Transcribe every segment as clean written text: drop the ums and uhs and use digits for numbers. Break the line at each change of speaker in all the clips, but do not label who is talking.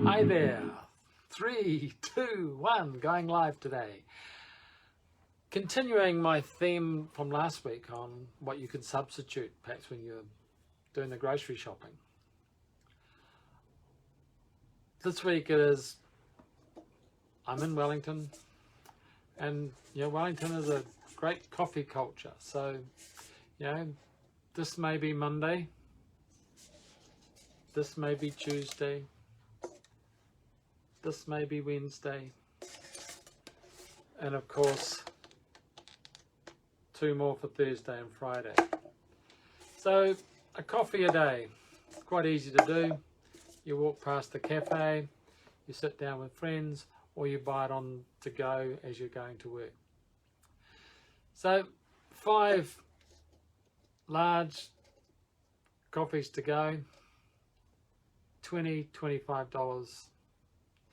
Hi there, 3, 2, 1, going live today. Continuing my theme from last week on what you can substitute perhaps when you're doing the grocery shopping. This week it is, I'm in Wellington, and Wellington is a great coffee culture. So, this may be Monday, this may be Tuesday, this may be Wednesday, and of course 2 more for Thursday and Friday. So a coffee a day, quite easy to do. You walk past the cafe, you sit down with friends, or you buy it on to go as you're going to work. So 5 large coffees to go, $20, $25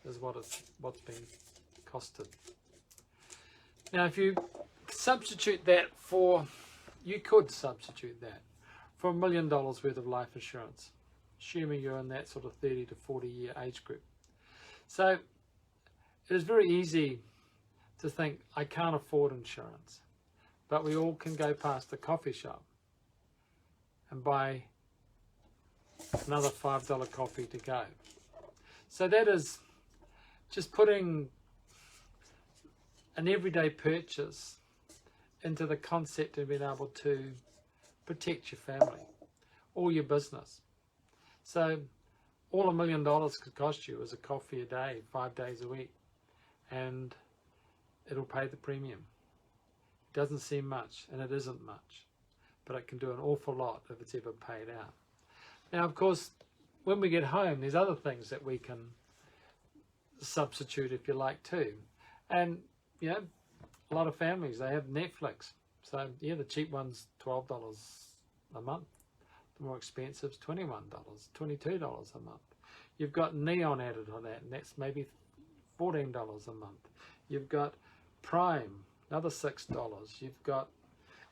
is what's been costed. Now if you substitute that for, you could substitute that for $1 million worth of life insurance, assuming you're in that sort of 30 to 40 year age group. So it is very easy to think, I can't afford insurance, but we all can go past the coffee shop and buy another $5 coffee to go. So that is just putting an everyday purchase into the concept of being able to protect your family or your business. So all $1 million could cost you is a coffee a day, 5 days a week, and it'll pay the premium. It doesn't seem much, and it isn't much, but it can do an awful lot if it's ever paid out. Now, of course, when we get home, there's other things that we can substitute, if you like, too. And a lot of families, they have Netflix. So the cheap one's $12 a month. The more expensive is $21, $22 a month. You've got Neon added on that, and that's maybe $14 a month. You've got Prime, another $6. You've got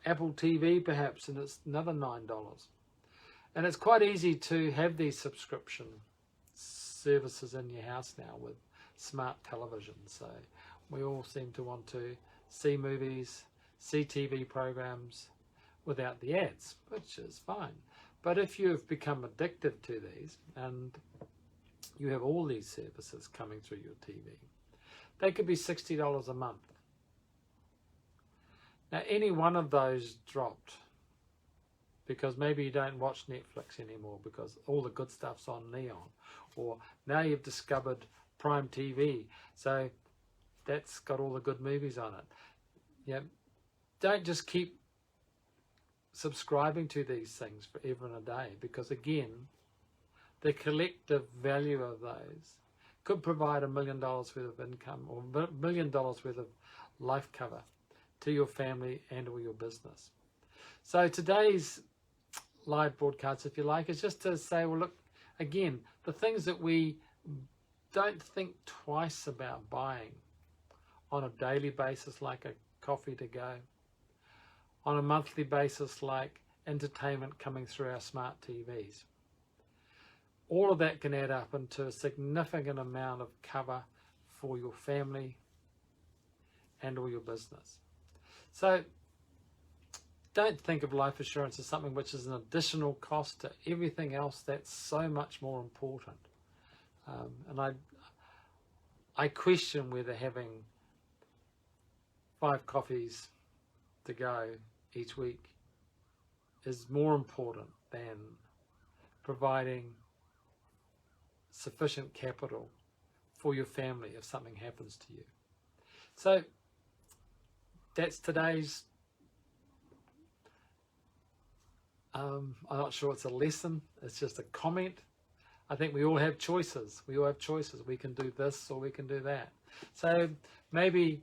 Apple TV perhaps, and it's another $9. And it's quite easy to have these subscription services in your house now with smart television. So we all seem to want to see movies, see TV programs without the ads, which is fine. But if you've become addicted to these and you have all these services coming through your TV, they could be $60 a month. Now, any one of those dropped because maybe you don't watch Netflix anymore because all the good stuff's on Neon, or now you've discovered Prime TV, so that's got all the good movies on it. Don't just keep subscribing to these things forever and a day, because again, the collective value of those could provide $1 million worth of income or $1 million worth of life cover to your family and or your business. So today's live broadcast, if you like, is just to say, well, look, again, the things that we don't think twice about buying on a daily basis, like a coffee to go, on a monthly basis, like entertainment coming through our smart TVs. All of that can add up into a significant amount of cover for your family and or your business. So don't think of life insurance as something which is an additional cost to everything else that's so much more important. And I question whether having 5 coffees to go each week is more important than providing sufficient capital for your family if something happens to you. So that's today's, I'm not sure it's a lesson, it's just a comment. I think we all have choices. We all have choices. We can do this or we can do that. So maybe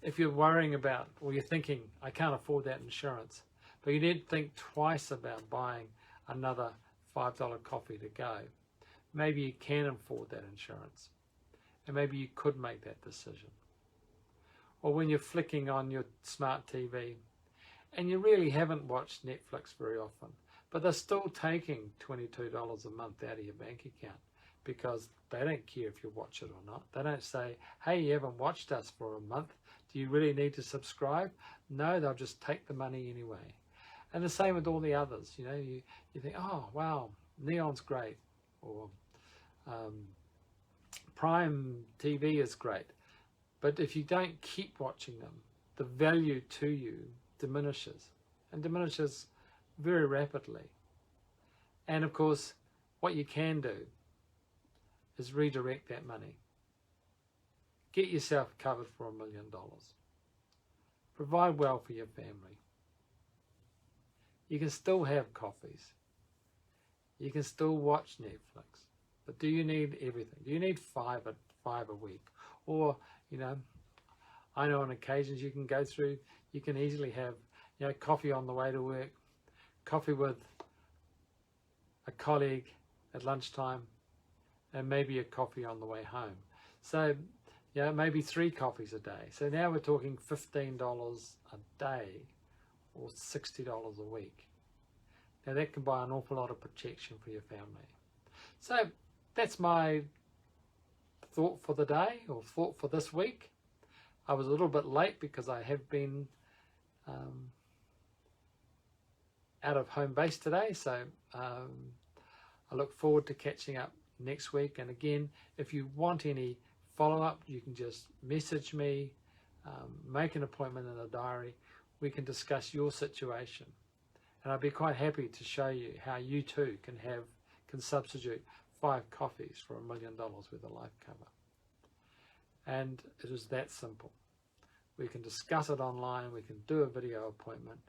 if you're worrying about, or you're thinking, I can't afford that insurance, but you need to think twice about buying another $5 coffee to go. Maybe you can afford that insurance, and maybe you could make that decision. Or when you're flicking on your smart TV and you really haven't watched Netflix very often, but they're still taking $22 a month out of your bank account because they don't care if you watch it or not. They don't say, hey, you haven't watched us for a month. Do you really need to subscribe? No, they'll just take the money anyway. And the same with all the others. You know, you think, oh, wow, Neon's great, or Prime TV is great. But if you don't keep watching them, the value to you diminishes, and diminishes very rapidly. And of course, what you can do is redirect that money. Get yourself covered for $1 million. Provide well for your family. You can still have coffees. You can still watch Netflix. But do you need everything? Do you need five a week? Or, you know, I know on occasions you can go through, you can easily have, you know, coffee on the way to work, coffee with a colleague at lunchtime, and maybe a coffee on the way home. So, you know, maybe 3 coffees a day. So now we're talking $15 a day or $60 a week. Now that can buy an awful lot of protection for your family. So that's my thought for the day, or thought for this week. I was a little bit late because I have been out of home base today, so I look forward to catching up next week. And again, if you want any follow-up, you can just message me, make an appointment in a diary. We can discuss your situation, and I'd be quite happy to show you how you too can substitute 5 coffees for $1 million worth of life cover. And it is that simple. We can discuss it online. We can do a video appointment.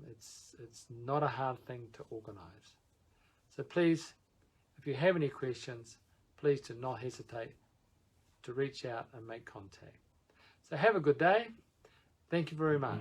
It's not a hard thing to organize. So please, if you have any questions, please do not hesitate to reach out and make contact. So have a good day. Thank you very much.